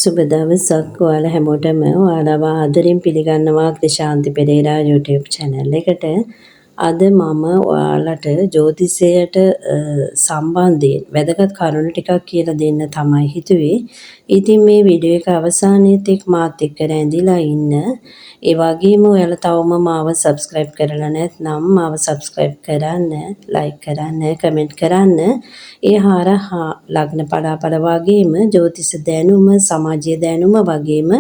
සුබ දවසක් ඔයාලා හැමෝටම ඔයාලව ආදරෙන් පිළිගන්නවා ක්‍රිෂාන්ති පෙරේරා YouTube channel එකට. අද මම ඔයාලට ජ්‍යොතිෂයට සම්බන්ධයෙන් වැදගත් කරුණු ටිකක් කියලා දෙන්න තමයි හිතුවේ. ඉතින් මේ වීඩියෝ එක අවසානයේත් මාත් එක්ක රැඳිලා ඉන්න. ඒ වගේම ඔයාලා තවම මාව subscribe කරලා නැත්නම් මාව subscribe කරන්න, like කරන්න, comment කරන්න. ඒ හරහා ලග්න පලාපල වගේම ජ්‍යොතිෂ දැනුම, සමාජීය දැනුම වගේම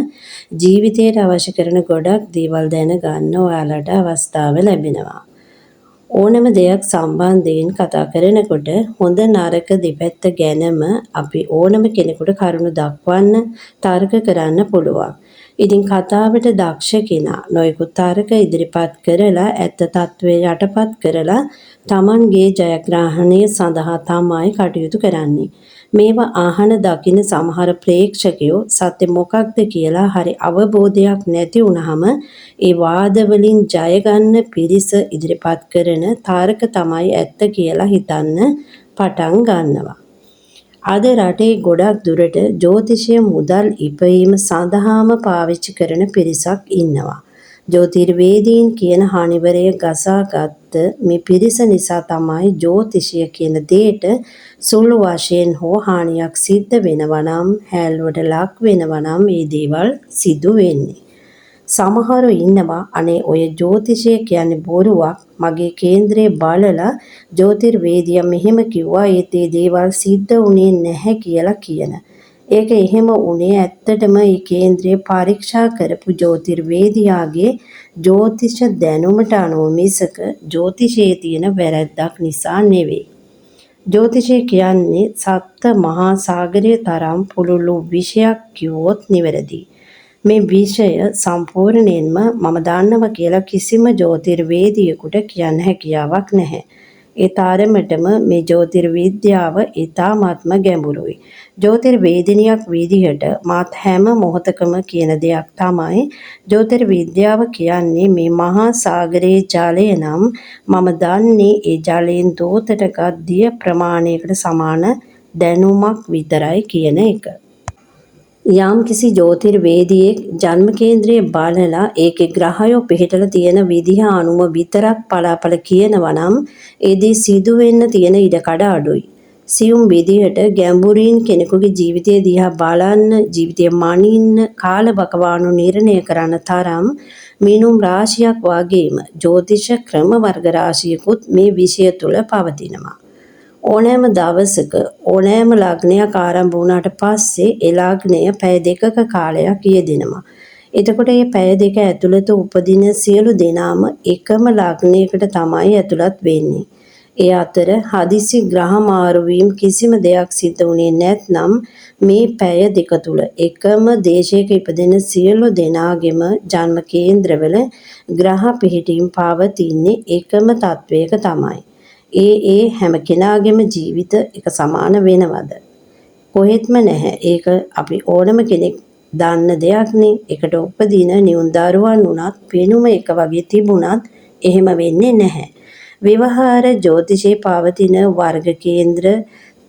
ජීවිතයට අවශ්‍ය කරන ගොඩක් දේවල් දැනගන්න ඔයාලට අවස්ථාව ලැබෙනවා. ඕනම දෙයක් සම්බන්ධයෙන් කතා කරනකොට හොඳ නරක දෙපැත්ත ගැනම අපි ඕනම කෙනෙකුට කරුණු දක්වන්න, තර්ක කරන්න පුළුවන්. ඉතින් කතාවට දක්ෂ කෙනා නොයෙකුත් තර්ක ඉදිරිපත් කරලා ඇත්ත తත්වය යටපත් කරලා Tamanගේ ජයග්‍රහණය සඳහා තමයි කටයුතු කරන්නේ. මේවා අහන දකින සමහර ප්‍රේක්ෂකයෝ සත්‍ය මොකක්ද කියලා හරි අවබෝධයක් නැති වුනහම ඒ වාදවලින් ජය ගන්න පිරිස ඉදිරිපත් කරන තර්ක තමයි ඇත්ත කියලා හිතන්න පටන් ගන්නවා. අද රටේ ගොඩක් දුරට ජ්‍යොතිෂය මුදල් ඉපයීම සඳහාම පාවිච්චි කරන පිරිසක් ඉන්නවා. ජ්‍යොතිර්වේදීන් කියන හානිවරය ගසාගත්ත මේ පිරිස නිසා තමයි ජ්‍යොතිෂය කියන දෙයට සුළු වශයෙන් හෝ හානියක් සිද්ධ වෙනවා නම්, හැල්ලුවට ලක් වෙනවා නම් මේ දේවල් සිදු වෙන්නේ. සමහරු ඉන්නවා අනේ ඔය ජ්‍යොතිෂය කියන්නේ බොරුවක්, මගේ කේන්ද්‍රේ බලලා ජ්‍යොතිර්වේදියා මෙහෙම කිව්වා, ඒ දේවල් සිද්ධ වුණේ නැහැ කියලා කියන. ඒක එහෙම වුණේ ඇත්තටම මේ කේන්ද්‍රය පරීක්ෂා කරපු ජ්‍යොතිර්වේදියාගේ ජ්‍යොතිෂ දැනුමට අනුව මිසක ජ්‍යොතිෂයේ තියෙන වැරැද්දක් නිසා නෙවෙයි. ජ්‍යොතිෂය කියන්නේ සප්ත මහා සාගරය තරම් පුළුල් විෂයක් කිව්වොත් නිවැරදි. මේ විෂය සම්පූර්ණයෙන්ම මම දන්නවා කියලා කිසිම ජ්‍යොතිර්වේදියෙකුට කියන්න හැකියාවක් නැහැ. ඒ තරමටම මේ ජ්‍යොතිර්විද්‍යාව ඉතාමත්ම ගැඹුරුයි. ජ්‍යොතිර්වේදිනියක් විදිහට මාත් හැම මොහොතකම කියන දෙයක් තමයි ජ්‍යොතිර්විද්‍යාව කියන්නේ මේ මහා සාගරයේ ජලය නම් මම දන්නේ ඒ ජලයෙන් දෝතටගත් දිය ප්‍රමාණයකට සමාන දැනුමක් විතරයි කියන එක. යම් කිසි ජ්‍යොතිර්වේදියෙක් ජන්ම කේන්ද්‍රය බලලා ඒකේ ග්‍රහයෝ පිහිටලා තියෙන විදිහ අනුව විතරක් පලාපල කියනවා නම් ඒ දේ සිදු වෙන්න තියෙන ඉඩකඩ අඩුයි. සියුම් විදිහට ගැඹුරින් කෙනෙකුගේ ජීවිතය දිහා බලන්න, ජීවිතය මනින්න, කාලබකවානු නිර්ණය කරන්න තරම් මිනුම් රාශියක් වගේම ජ්‍යොතිෂ ක්‍රම වර්ග රාශියකුත් මේ විෂය තුල පවතිනවා. ඕනෑම දවසක ඕනෑම ලග්නයක් ආරම්භ වුණාට පස්සේ ඒ ලග්නය පැය දෙකක කාලයක් යෙදෙනවා. එතකොට මේ පැය දෙක ඇතුළත උපදින සියලු දෙනාම එකම ලග්නයකට තමයි ඇතුළත් වෙන්නේ. ඒ අතර හදිසි ග්‍රහ මාරුවීම් කිසිම දෙයක් සිද්ධ වුණේ නැත්නම් මේ පැය දෙක තුල එකම දේශයක ඉපදෙන සියලු දෙනාගේම ජන්ම කේන්ද්‍රවල ග්‍රහ පිහිටීම් පවතින්නේ එකම තත්වයක තමයි. ඒ හැම කෙනාගේම ජීවිත එක සමාන වෙනවද? කොහෙත්ම නැහැ. ඒක අපි ඕනම කෙනෙක් දන්න දෙයක්නේ. එකට උපදින නියුන් දරුවන් වුණත්, පෙනුම එක වගේ තිබුණත් එහෙම වෙන්නේ නැහැ. ව්‍යවහාර ජ්‍යොතිෂයේ පවතින වර්ග කේන්ද්‍ර,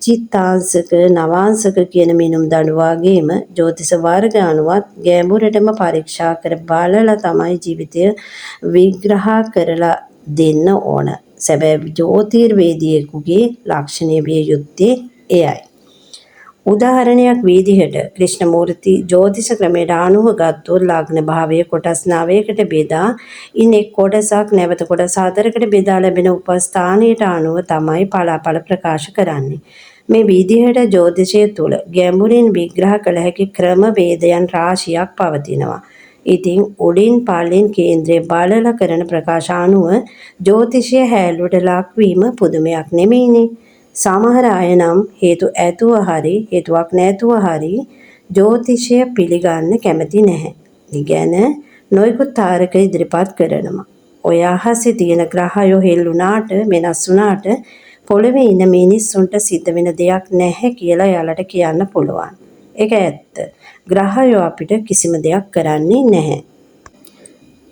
චිත්තාංශක, නවාංශක කියන මිනුම් දඬු වගේම ජ්‍යොතිෂ වර්ග අනුවත් ගැඹුරටම පරීක්ෂා කර බලලා තමයි ජීවිතය විග්‍රහ කරලා දෙන්න ඕන. සැබෑ ජ්‍යොතිර්වේදියෙකුගේ ලක්ෂණය විය යුත්තේ එයයි. උදාහරණයක් විදිහට ක්‍රිෂ්ණමූර්ති ජ්‍යොතිෂ ක්‍රමයට අනුව ගත්තොත් ලග්න භාවය කොටස් 9කට බෙදා ඉන් එක් කොටසක් නැවත කොටස් 4කට බෙදා ලැබෙන උපස්ථානයට අනුව තමයි පලාපල ප්‍රකාශ කරන්නේ. මේ විදිහට ජ්‍යොතිෂය තුළ ගැඹුරින් විග්‍රහ කළ හැකි ක්‍රම වේදයන් රාශියක් පවතිනවා. ඉතින් උඩින් පල්ලෙන් කේන්ද්‍රය බලලා කරන ප්‍රකාශ අනුව ජ්‍යොතිෂය හැල්ලුවට ලක්වීම පුදුමයක් නෙමෙයිනේ. සමහර අය නම් හේතු ඇතුව හරි හේතුවක් නැතුව හරි ජ්‍යොතිෂය පිළිගන්න කැමති නැහැ. ඉගෙන නොයෙකුත් තාරක ඉදිරිපත් කරනවා. ඔය අහසේ තියෙන ග්‍රහයෝ හෙල්ලුණාට, වෙනස් වුණාට පොළවේ ඉන්න මිනිස්සුන්ට සිද්ධ වෙන දෙයක් නැහැ කියලා යාලට කියන්න පුළුවන්. ඒක ඇත්ත. ග්‍රහයෝ අපිට කිසිම දෙයක් කරන්නේ නැහැ.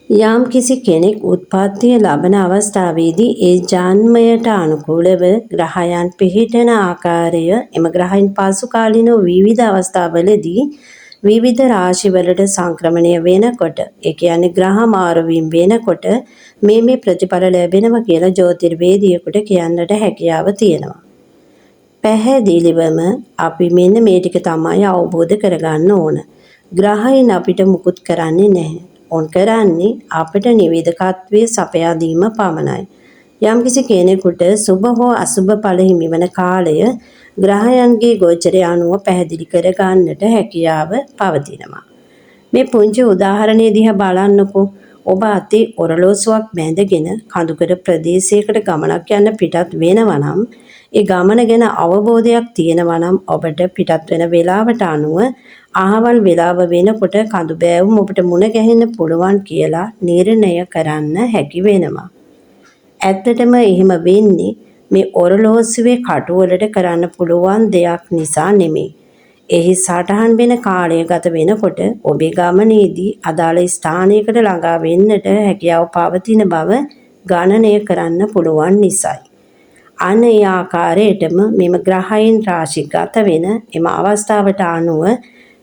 යම් කිසි කෙනෙක් උත්පත්තිය ලබන අවස්ථාවේදී ඒ ජන්මයට අනුකූලව ග්‍රහයන් පිහිටන ආකාරය, එම ග්‍රහයන් පසු කාලින විවිධ අවස්ථාවලදී විවිධ රාශිවලට සංක්‍රමණය වෙනකොට ඒ කියන්නේ ග්‍රහ මාරුවීම් වෙනකොට මේ ප්‍රතිඵල ලැබෙනවා කියලා ජ්‍යොතිර්වේදියෙකුට කියන්නට හැකියාව තියෙනවා. පැහැදිලිවම අපි මෙන්න මේ ටික තමයි අවබෝධ කරගන්න ඕන. ග්‍රහයන් අපිට මුකුත් කරන්නේ නැහැ. ඔන් කරන්නේ අපිට නිවේදකත්වයේ සපයා දීම පමණයි. යම්කිසි කෙනෙකුට සුභ හෝ අසුභ ඵල හිමිවන කාලය ග්‍රහයන්ගේ ගෝචරය අනුව පැහැදිලි කර ගන්නට හැකියාව පවතිනවා. මේ පුංචි උදාහරණය දිහා බලන්නකෝ. ඔබ අතේ ඔරලෝසුවක් බැඳගෙන කඳුකර ප්‍රදේශයකට ගමනක් යන්න පිටත් වෙනවා නම් ඒ ගමන ගැන අවබෝධයක් තියෙනවා නම් ඔබට පිටත් වෙන වේලාවට අනුව අහවල් වේලාව වෙනකොට කඳු බෑවුම් ඔබට මුණ ගැහෙන්න පුළුවන් කියලා නිර්ණය කරන්න හැකි වෙනවා. ඇත්තටම එහෙම වෙන්නේ මේ ඔරලෝසුවේ කටුවලට කරන්න පුළුවන් දෙයක් නිසා නෙමෙයි. එහි සටහන් වෙන කාලය ගත වෙනකොට ඔබේ ගමනේදී අදාළ ස්ථානයකට ළඟා වෙන්නට හැකියාව පවතින බව ගණනය කරන්න පුළුවන් නිසායි. අන්න ඒ ආකාරයටම මෙම ග්‍රහයන් රාශිගත වෙන එම අවස්ථාවට අනුව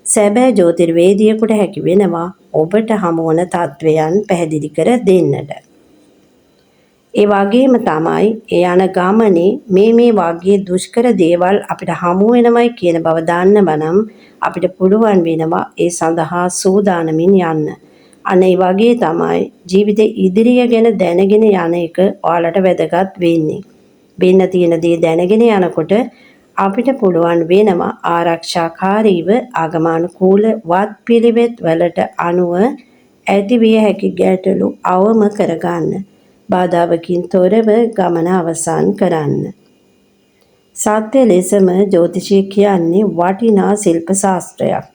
සැබෑ ජ්‍යොතිර්වේදියෙකුට හැකි වෙනවා ඔබට හමුවන තත්වයන් පැහැදිලි කර දෙන්නට. ඒ වගේම තමයි ඒ යන ගමනේ මේ වගේ දුෂ්කර දේවල් අපිට හමු වෙනවයි කියන බව දන්නවනම් අපිට පුළුවන් වෙනවා ඒ සඳහා සූදානමින් යන්න. අන්න ඒ වගේ තමයි ජීවිතේ ඉදිරිය ගැන දැනගෙන යන එක ඔයාලට වැදගත් වෙන්නේ. වෙන්න තියෙන දේ දැනගෙන යනකොට අපිට පුළුවන් වෙනවා ආරක්ෂාකාරීව ආගමනුකූල වත් පිළිවෙත් වලට අනුව ඇතිවිය හැකි ගැටලු අවම කරගන්න. බාධාවකින් තොරව ගමන අවසන් කරන්න. සත්‍ය ලෙසම ජ්‍යොතිෂය කියන්නේ වටිනා ශිල්ප ශාස්ත්‍රයක්.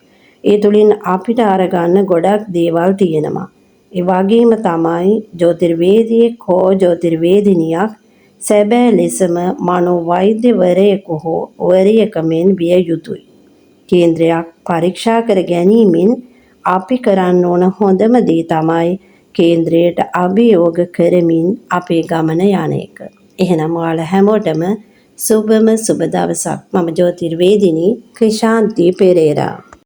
ඒ තුලින් අපිට අරගන්න ගොඩක් දේවල් තියෙනවා. ඒ වගේම තමයි ජ්‍යොතිර්වේදියෙක් හෝ ජ්‍යොතිර්වේදිනියක් සැබෑ ලෙසම මනෝවෛද්‍යවරයෙකු හෝ වරියකමෙන් විය යුතුයි. කේන්ද්‍රයක් පරීක්ෂා කර ගැනීමෙන් අපි කරන්න ඕන හොඳම දේ තමයි කේන්ද්‍රයට අභියෝග කරමින් අපේ ගමන යන එක. එහෙනම් ඔයාලා හැමෝටම සුබම සුබ දවසක්. මම ජ්‍යොතිර්වේදිනී ක්‍රිෂාන්ති පෙරේරා.